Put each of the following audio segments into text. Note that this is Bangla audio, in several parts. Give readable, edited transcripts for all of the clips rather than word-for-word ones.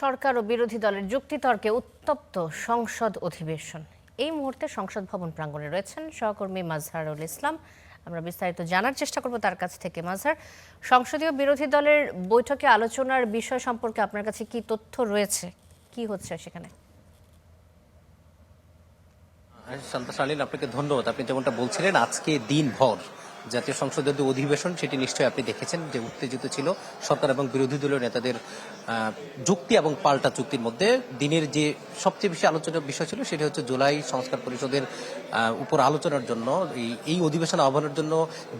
সরকার ও বিরোধী দলের যুক্তিতর্কে উত্তপ্ত সংসদ অধিবেশন। এই মুহূর্তে সংসদ ভবন প্রাঙ্গণে রয়েছেন সহকর্মী মাজহারুল ইসলাম। আমরা বিস্তারিত জানার চেষ্টা করব তার কাছ থেকে। মাজহার, সংসদীয় বিরোধী দলের বৈঠকে আলোচনার বিষয় সম্পর্কে আপনার কাছে কি তথ্য রয়েছে, কি হচ্ছে সেখানে? শান্তা শালীন, আপনাকে ধন্যবাদ। আপনি যেমনটা বলছিলেন, আজকে দিনভর জাতীয় সংসদের যে অধিবেশন সেটি নিশ্চয়ই আপনি দেখেছেন যে উত্তেজিত ছিল। সরকার এবং বিরোধী দলীয় নেতাদের যুক্তি এবং পাল্টা চুক্তির মধ্যে দিনের যে সবচেয়ে বেশি আলোচনার বিষয় ছিল সেটি হচ্ছে জুলাই সংস্কার পরিষদের উপর আলোচনার জন্য এই অধিবেশন আহ্বানের জন্য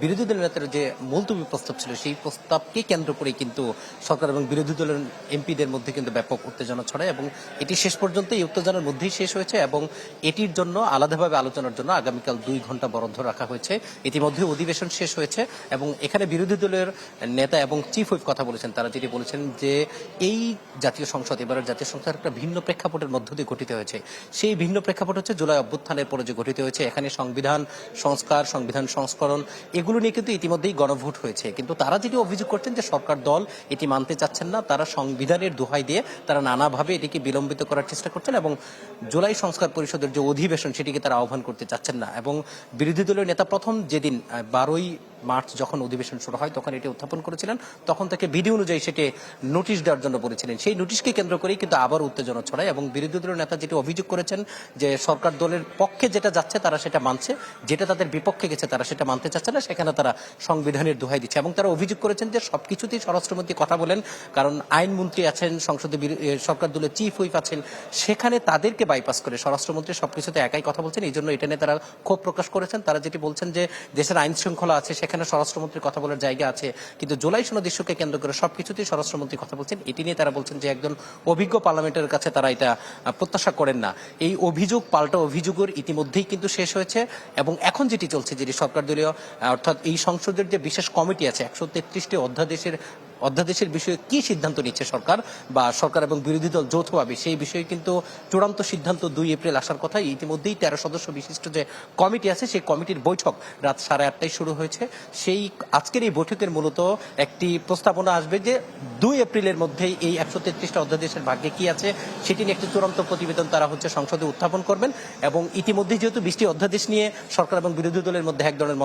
বিরোধী দলের নেতাদের যে মুলতবি প্রস্তাব ছিল সেই প্রস্তাবকে কেন্দ্র করে কিন্তু সরকার এবং বিরোধী দলের এমপিদের মধ্যে কিন্তু ব্যাপক উত্তেজনা ছড়ায় এবং এটি শেষ পর্যন্ত এই উত্তেজনার মধ্যেই শেষ হয়েছে এবং এটির জন্য আলাদাভাবে আলোচনার জন্য আগামীকাল 2 ঘন্টা বরাদ্দ রাখা হয়েছে। ইতিমধ্যে অধিবেশন শেষ হয়েছে এবং এখানে বিরোধী দলের নেতা এবং চিফ হুইপ কথা বলেছেন। তারা যেটি বলেছেন যে এই জাতীয় সংসদ, এবারের জাতীয় সংসদ একটা ভিন্ন প্রেক্ষাপটের মধ্য দিয়ে গঠিত হয়েছে। সেই ভিন্ন প্রেক্ষাপট হচ্ছে জুলাই অভ্যুত্থানের পরে যে গঠিত হয়েছে। এখানে সংবিধান সংস্কার, সংবিধান সংস্করণ এগুলো নিয়ে কিন্তু ইতিমধ্যেই গণভোট হয়েছে, কিন্তু তারা যেটি অভিযোগ করছেন যে সরকার দল এটি মানতে চাচ্ছেন না। তারা সংবিধানের দোহাই দিয়ে তারা নানাভাবে এটিকে বিলম্বিত করার চেষ্টা করছেন এবং জুলাই সংস্কার পরিষদের যে অধিবেশন সেটিকে তারা আহ্বান করতে চাচ্ছেন না। এবং বিরোধী দলীয় নেতা প্রথম যেদিন 12ই মার্চ যখন অধিবেশন শুরু হয় তখন এটি উত্থাপন করেছিলেন, তখন থেকে বিধি অনুযায়ী সেটি নোটিশ দেওয়ার জন্য বলেছিলেন। সেই নোটিশকে কেন্দ্র করেই কিন্তু আবার উত্তেজনা ছড়ায় এবং বিরোধী দলের নেতা যেটি অভিযোগ করেছেন যে সরকার দলের পক্ষে যেটা যাচ্ছে তারা সেটা মানছে, যেটা তাদের বিপক্ষে গেছে তারা সেটা মানতে চাচ্ছে না, সেখানে তারা সংবিধানের দোহাই দিচ্ছে। এবং তারা অভিযোগ করেছেন যে সবকিছুতেই স্বরাষ্ট্রমন্ত্রী কথা বলেন, কারণ আইনমন্ত্রী আছেন, সংসদে সরকার দলের চিফ হুইপ আছেন, সেখানে তাদেরকে বাইপাস করে স্বরাষ্ট্রমন্ত্রী সবকিছুতে একাই কথা বলছেন। এই জন্য এটা নিয়ে তারা ক্ষোভ প্রকাশ করেছেন। তারা যেটি বলছেন যে দেশের আইন শৃঙ্খলা আছে, সেখানে স্বরাষ্ট্রমন্ত্রীর কথা বলার জায়গা আছে, কিন্তু জুলাই সনদ ইস্যুকে কেন্দ্র করে সবকিছুতেই স্বরাষ্ট্রমন্ত্রী কথা বলছেন। এটি নিয়ে তারা বলছেন যে একজন অভিজ্ঞ পার্লামেন্টের কাছে তারা এটা প্রত্যাশা করেন না। এই অভিযোগ পাল্টা অভিযোগের ইতিমধ্যেই কিন্তু শেষ হয়েছে এবং এখন যেটি চলছে, যেটি সরকার দলীয় অর্থাৎ এই সংসদের যে বিশেষ কমিটি আছে 133টি অধ্যাদেশের বিষয়ে কি সিদ্ধান্ত নিচ্ছে সরকার বা সরকার এবং বিরোধী দল যৌথভাবে, সেই বিষয়ে কিন্তু চূড়ান্ত সিদ্ধান্ত 2 এপ্রিল আসার কথা। ইতিমধ্যেই 13 সদস্য বিশিষ্ট যে কমিটি আছে সেই কমিটির বৈঠক রাত 8:30টায় শুরু হয়েছে। সেই আজকের এই বৈঠকের মূলত একটি প্রস্তাবনা আসবে যে 2 এপ্রিলের মধ্যেই এই 133টা অধ্যাদেশের ভাগ্যে কি আছে সেটি নিয়ে একটি চূড়ান্ত প্রতিবেদন তারা সংসদে উত্থাপন করবেন। এবং ইতিমধ্যেই যেহেতু 20টি অধ্যাদেশ নিয়ে সরকার এবং বিরোধী দলের মধ্যে এক ধরনের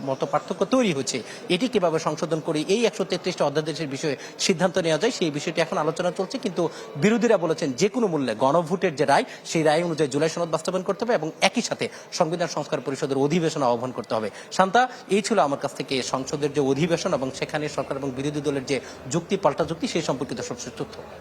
মত পার্থক্য তৈরি হয়েছে, এটি কিভাবে সংশোধন করে এই 133টা অধ্যাদেশের বিষয়ে সিদ্ধান্ত নেওয়া যায় সেই বিষয়টি এখন আলোচনা চলছে। কিন্তু বিরোধীরা বলেছেন যে কোনো মূল্যে গণভোটের যে রায় সেই রায় অনুযায়ী জুলাই সনদ বাস্তবায়ন করতে হবে এবং একই সাথে সংবিধান সংস্কার পরিষদের অধিবেশন আহ্বান করতে হবে। শান্তা, এই ছিল আমার কাছ থেকে সংসদের যে অধিবেশন এবং সেখানে সরকার এবং বিরোধী দলের যে যুক্তি পাল্টা যুক্তি সেই সম্পর্কিত সবশেষ তথ্য।